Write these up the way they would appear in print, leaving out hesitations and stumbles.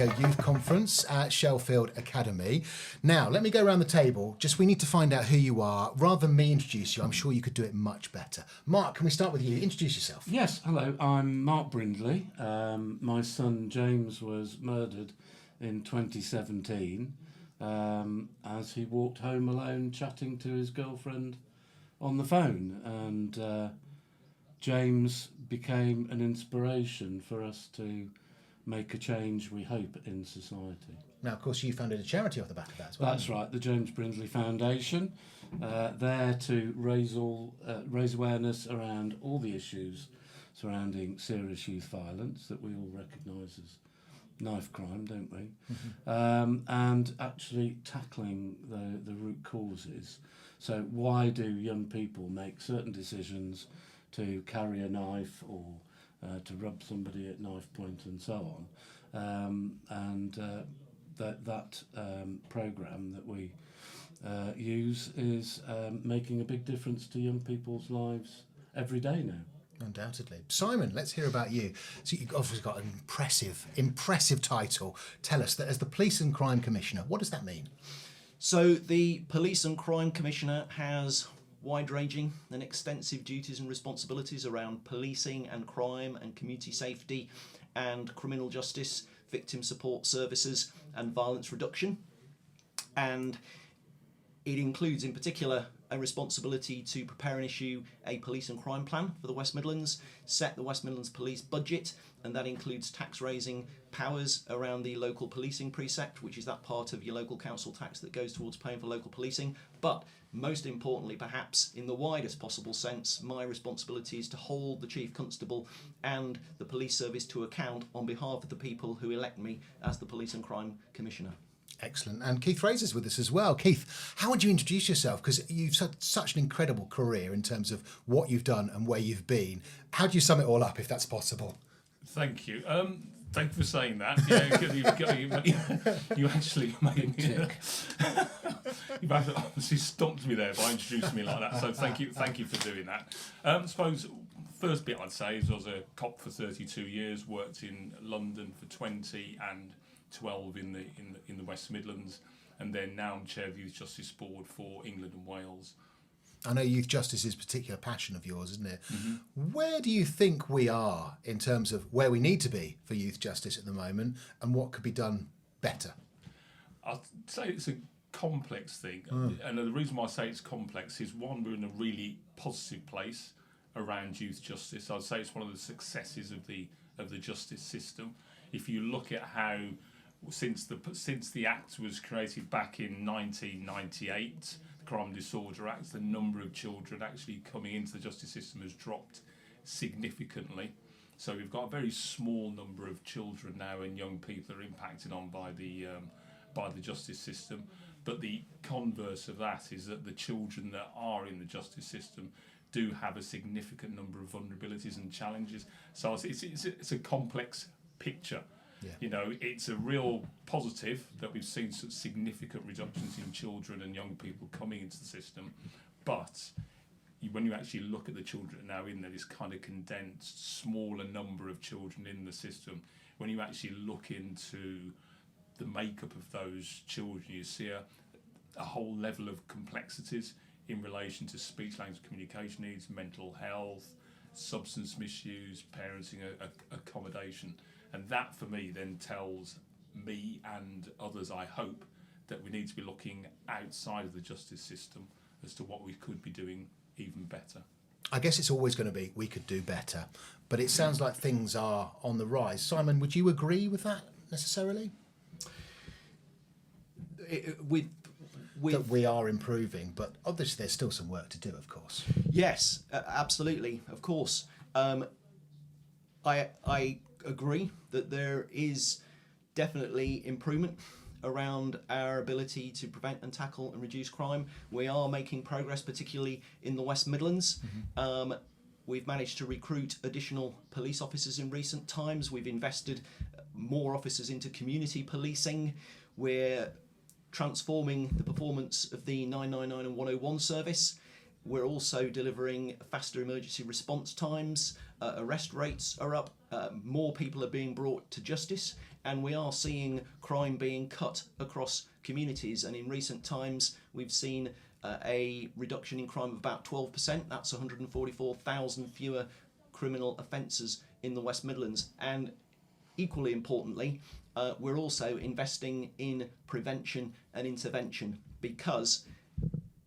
Radio Youth Conference at Sheffield Academy. Now, let me go around the table. We need to find out who you are. Rather than me introduce you, I'm sure you could do it much better. Mark, can we start with you? Introduce yourself. Yes, hello, I'm Mark Brindley. My son James was murdered in 2017 as he walked home alone chatting to his girlfriend on the phone, and James became an inspiration for us to make a change, we hope, in society. Now, of course, you founded a charity off the back of that as well. That's right, the James Brindley Foundation, there to raise awareness around all the issues surrounding serious youth violence that we all recognise as knife crime, don't we? Mm-hmm. And actually tackling the root causes. So why do young people make certain decisions to carry a knife or to rub somebody at knife point and so on? That programme that we use is making a big difference to young people's lives every day now. Undoubtedly. Simon, let's hear about you. So you've obviously got an impressive title. Tell us that as the Police and Crime Commissioner, what does that mean? So the Police and Crime Commissioner has wide-ranging and extensive duties and responsibilities around policing and crime and community safety and criminal justice, victim support services and violence reduction. And it includes in particular a responsibility to prepare and issue a police and crime plan for the West Midlands, set the West Midlands Police budget, and that includes tax raising powers around the local policing precept, which is that part of your local council tax that goes towards paying for local policing. But most importantly, perhaps in the widest possible sense, my responsibility is to hold the Chief Constable and the police service to account on behalf of the people who elect me as the Police and Crime Commissioner. Excellent. And Keith Fraser's with us as well. Keith, how would you introduce yourself? Because you've had such an incredible career in terms of what you've done and where you've been. How do you sum it all up, if that's possible? Thank you. Thank you for saying that. Yeah, you actually made me. You've obviously stumped me there by introducing me like that. So thank you for doing that. I suppose first bit I'd say is I was a cop for 32 years, worked in London for 20 and 12 in the West Midlands, and then now I'm chair of the Youth Justice Board for England and Wales. I know youth justice is a particular passion of yours, isn't it? Mm-hmm. Where do you think we are in terms of where we need to be for youth justice at the moment, and what could be done better? I'd say it's a complex thing, and the reason why I say it's complex is, one, we're in a really positive place around youth justice. I'd say it's one of the successes of the justice system. If you look at how since the Act was created back in 1998, the Crime and Disorder Act, the number of children actually coming into the justice system has dropped significantly. So we've got a very small number of children now and young people are impacted on by the justice system. But the converse of that is that the children that are in the justice system do have a significant number of vulnerabilities and challenges. So it's a complex picture. Yeah. You know, it's a real positive that we've seen such significant reductions in children and young people coming into the system. But when you actually look at the children now in there, this kind of condensed, smaller number of children in the system, when you actually look into the makeup of those children, you see a whole level of complexities in relation to speech, language, communication needs, mental health, substance misuse, parenting, accommodation. And that, for me, then tells me and others, I hope, that we need to be looking outside of the justice system as to what we could be doing even better. I guess it's always going to be, we could do better. But it sounds like things are on the rise. Simon, would you agree with that necessarily? That we are improving, but obviously there's still some work to do, of course. Yes, absolutely, of course. I agree that there is definitely improvement around our ability to prevent and tackle and reduce crime. We are making progress, particularly in the West Midlands. Mm-hmm. We've managed to recruit additional police officers in recent times. We've invested more officers into community policing. We're transforming the performance of the 999 and 101 service. We're also delivering faster emergency response times. Arrest rates are up more people are being brought to justice, and we are seeing crime being cut across communities. And in recent times, we've seen a reduction in crime of about 12%. That's 144,000 fewer criminal offences in the West Midlands. And equally importantly, we're also investing in prevention and intervention, because,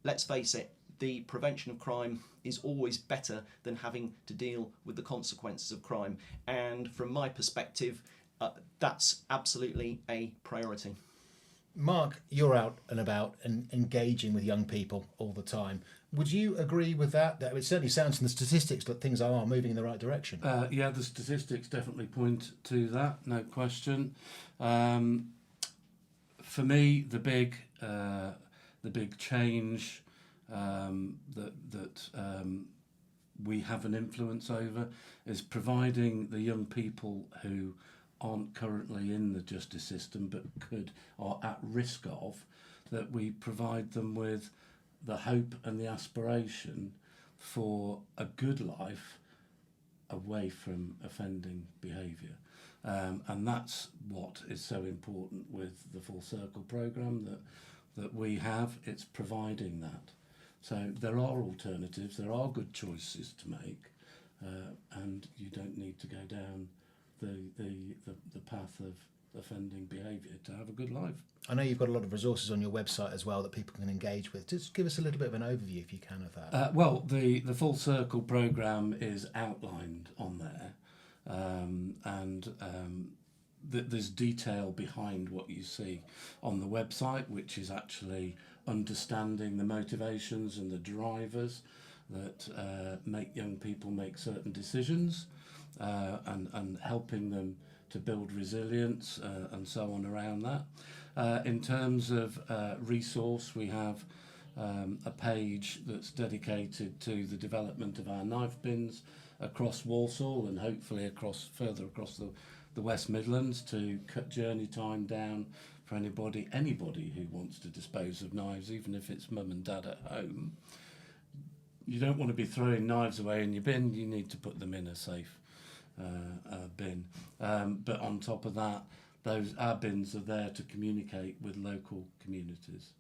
let's face it, the prevention of crime is always better than having to deal with the consequences of crime. And from my perspective, that's absolutely a priority. Mark, you're out and about and engaging with young people all the time. Would you agree with that? That it certainly sounds from the statistics that things are moving in the right direction. Yeah, the statistics definitely point to that, no question. For me, the big change that we have an influence over is providing the young people who aren't currently in the justice system but are at risk of, that we provide them with the hope and the aspiration for a good life away from offending behaviour. And that's what is so important with the Full Circle programme that we have. It's providing that. So there are alternatives, there are good choices to make, and you don't need to go down the path of offending behaviour to have a good life. I know you've got a lot of resources on your website as well that people can engage with. Just give us a little bit of an overview, if you can, of that. Well, the Full Circle programme is outlined on there, there's detail behind what you see on the website, which is actually understanding the motivations and the drivers that make young people make certain decisions, and helping them to build resilience and so on around that. In terms of resource, we have a page that's dedicated to the development of our knife bins across Walsall and hopefully further across the West Midlands, to cut journey time down for anybody who wants to dispose of knives, even if it's mum and dad at home. You don't want to be throwing knives away in your bin, you need to put them in a safe bin. But on top of that, our bins are there to communicate with local communities.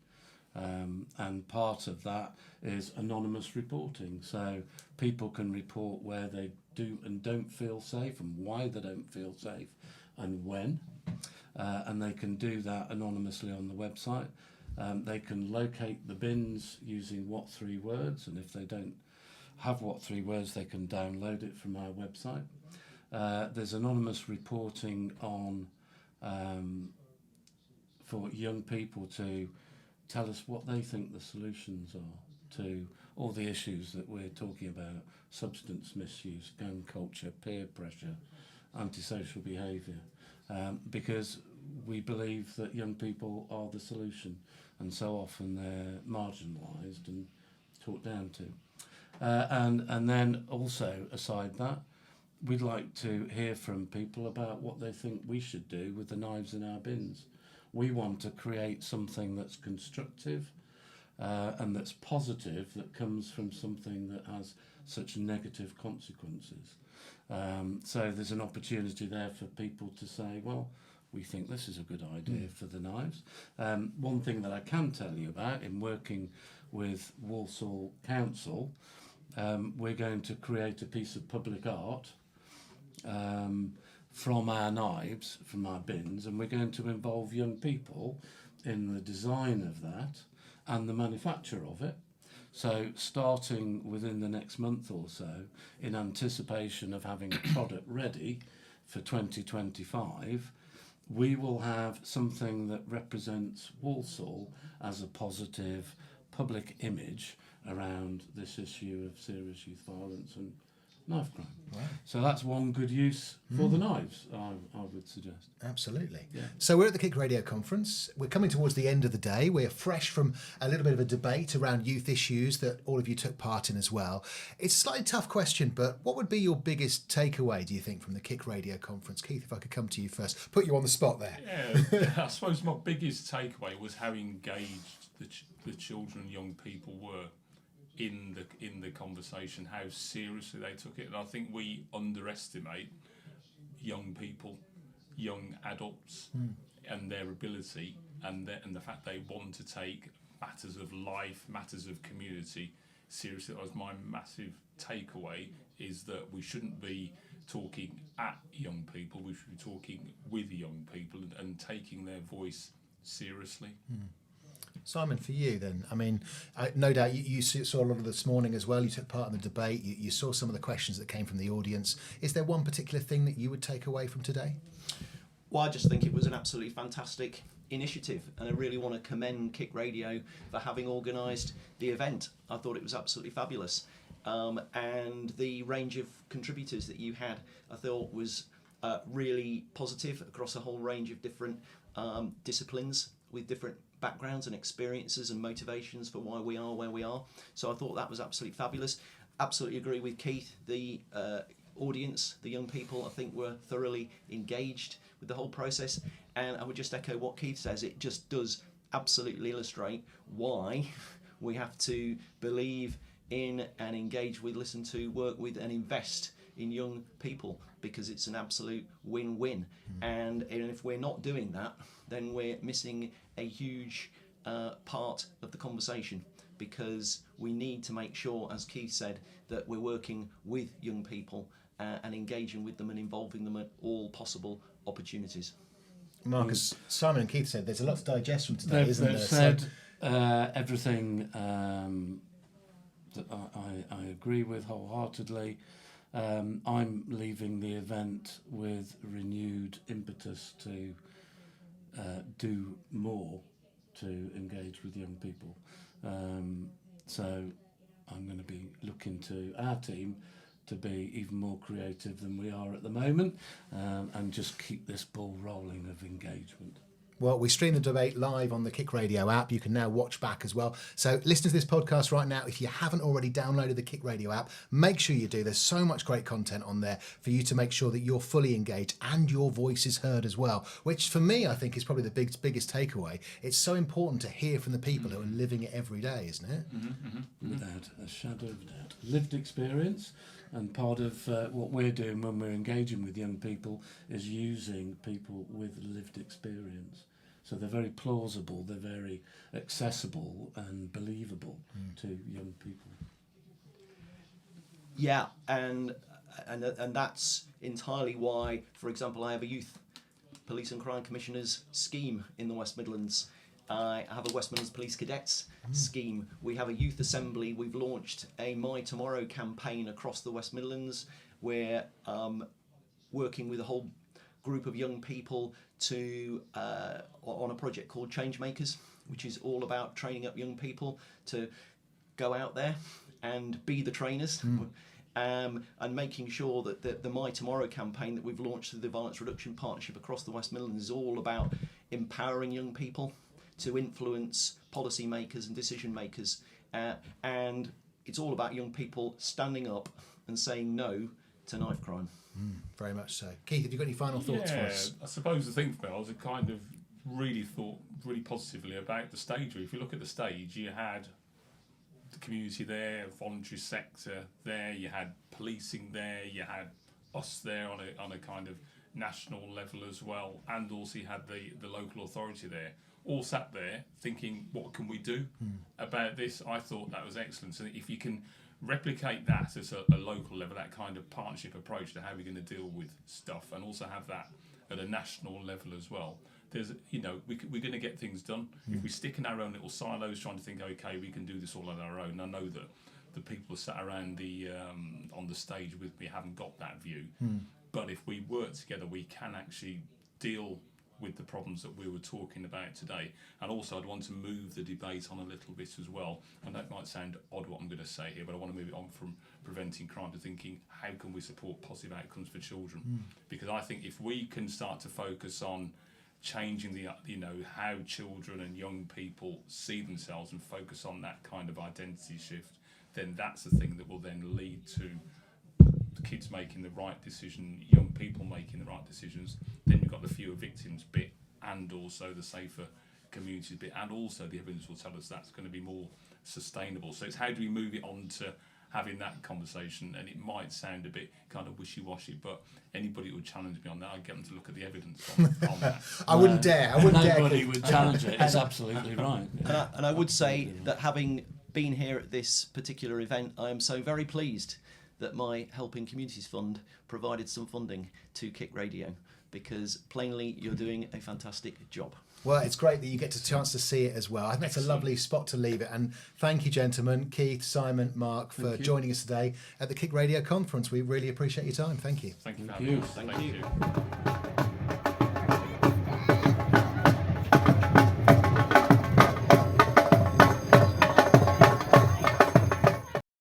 And part of that is anonymous reporting. So people can report where they do and don't feel safe and why they don't feel safe and when. And they can do that anonymously on the website. They can locate the bins using what 3 words, and if they don't have what 3 words, they can download it from our website. There's anonymous reporting on for young people to tell us what they think the solutions are to all the issues that we're talking about: substance misuse, gang culture, peer pressure, antisocial behaviour. Because we believe that young people are the solution, and so often they're marginalised and talked down to. And then also, aside that, we'd like to hear from people about what they think we should do with the knives in our bins. We want to create something that's constructive and that's positive, that comes from something that has such negative consequences. So there's an opportunity there for people to say, well, we think this is a good idea for the knives. One thing that I can tell you about, in working with Walsall Council, we're going to create a piece of public art from our knives, from our bins, and we're going to involve young people in the design of that and the manufacture of it. So starting within the next month or so, in anticipation of having a product ready for 2025, we will have something that represents Walsall as a positive public image around this issue of serious youth violence and knife crime. Wow. So that's one good use for the knives, I would suggest. Absolutely. Yeah. So we're at the KIC Radio conference. We're coming towards the end of the day. We're fresh from a little bit of a debate around youth issues that all of you took part in as well. It's a slightly tough question, but what would be your biggest takeaway, do you think, from the KIC Radio conference? Keith, if I could come to you first. Put you on the spot there. Yeah, I suppose my biggest takeaway was how engaged the children and young people were in the conversation, how seriously they took it. And I think we underestimate young people, young adults, and their ability, and the fact they want to take matters of life, matters of community seriously. That was my massive takeaway, is that we shouldn't be talking at young people, we should be talking with young people and taking their voice seriously. Simon, for you then, I mean, no doubt you saw a lot of this morning as well. You took part in the debate. You saw some of the questions that came from the audience. Is there one particular thing that you would take away from today? Well, I just think it was an absolutely fantastic initiative, and I really want to commend KIC Radio for having organised the event. I thought it was absolutely fabulous, and the range of contributors that you had, I thought was really positive across a whole range of different disciplines with different backgrounds and experiences and motivations for why we are where we are. So I thought that was absolutely fabulous. Absolutely agree with Keith. The audience, the young people, I think were thoroughly engaged with the whole process, and I would just echo what Keith says. It just does absolutely illustrate why we have to believe in and engage with, listen to, work with and invest in young people, because it's an absolute win-win. And if we're not doing that, then we're missing a huge part of the conversation, because we need to make sure, as Keith said, that we're working with young people and engaging with them and involving them at all possible opportunities. Marcus, Simon and Keith said there's a lot to digest from today, isn't there? They've said everything that I agree with wholeheartedly. I'm leaving the event with renewed impetus to do more to engage with young people. So I'm going to be looking to our team to be even more creative than we are at the moment, and just keep this ball rolling of engagement. Well, we stream the debate live on the KIC Radio app. You can now watch back as well. So listen to this podcast right now. If you haven't already downloaded the KIC Radio app, make sure you do. There's so much great content on there for you to make sure that you're fully engaged and your voice is heard as well, which for me, I think is probably the biggest takeaway. It's so important to hear from the people who are living it every day, isn't it? Without a shadow of a doubt. Lived experience. And part of what we're doing when we're engaging with young people is using people with lived experience. So they're very plausible, they're very accessible and believable to young people. Yeah, and that's entirely why, for example, I have a youth police and crime commissioners scheme in the West Midlands. I have a West Midlands Police Cadets scheme. We have a youth assembly. We've launched a My Tomorrow campaign across the West Midlands. We're working with a whole group of young people to on a project called Changemakers, which is all about training up young people to go out there and be the trainers. And making sure that the My Tomorrow campaign that we've launched through the Violence Reduction Partnership across the West Midlands is all about empowering young people to influence policymakers and decision makers, and it's all about young people standing up and saying no to knife crime. Very much so. Keith, have you got any final thoughts for us? I suppose the thing for me, I was kind of really thought really positively about the stage. If you look at the stage, you had the community there, voluntary sector there, you had policing there, you had us there on a kind of national level as well, and also you had the local authority there, all sat there thinking, what can we do about this? I thought that was excellent. So if you can replicate that at a local level, that kind of partnership approach to how we're going to deal with stuff, and also have that at a national level as well, there's, we're going to get things done. If we stick in our own little silos trying to think, okay, we can do this all on our own, I know that the people who sat around the on the stage with me haven't got that view. But if we work together, we can actually deal with the problems that we were talking about today. And also I'd want to move the debate on a little bit as well, and that might sound odd what I'm going to say here, but I want to move it on from preventing crime to thinking, how can we support positive outcomes for children? Because I think if we can start to focus on changing the how children and young people see themselves and focus on that kind of identity shift, then that's the thing that will then lead to kids making the right decision, young people making the right decisions. Then you've got the fewer victims bit, and also the safer communities bit, and also the evidence will tell us that's going to be more sustainable. So it's how do we move it on to having that conversation, and it might sound a bit kind of wishy-washy, but anybody who would challenge me on that, I'd get them to look at the evidence on that. I wouldn't dare. I wouldn't dare. Nobody would challenge it. It's absolutely right. And I would say that having been here at this particular event, I am so very pleased that my Helping Communities Fund provided some funding to KIC Radio, because plainly you're doing a fantastic job. Well, it's great that you get a chance to see it as well. I think that's a lovely spot to leave it. And thank you, gentlemen, Keith, Simon, Mark, for joining us today at the KIC Radio conference. We really appreciate your time. Thank you. Thank you. Thank you. Thank you.